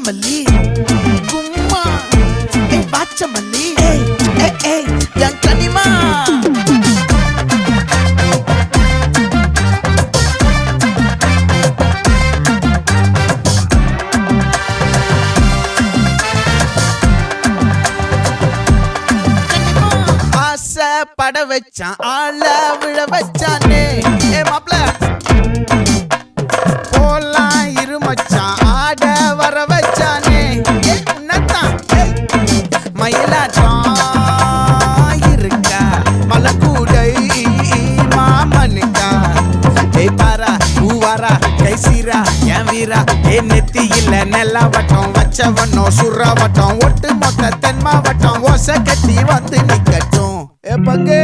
வாச்சமல்லி கும்மா வாச்சமல்லி என் கனிமா பட வச்சான் ஆள விழ வச்சானே மாப்ள போலாம் இருமச்சான் ஆட வர வச்சானே உன்னத்தான் மயிலாட்டம் இருக்கா மலக்கூடை மாமனுக்கா பாரா பூவாரா கைசீரா என் வீரா நெத்தி இல்ல நெல்லா வட்டம் வச்சவனோ சுறா வட்டம் ஒட்டு மொத்த தென் மாவட்டம் ஓசை கட்டி வந்து நிக்கட்டும் பங்கே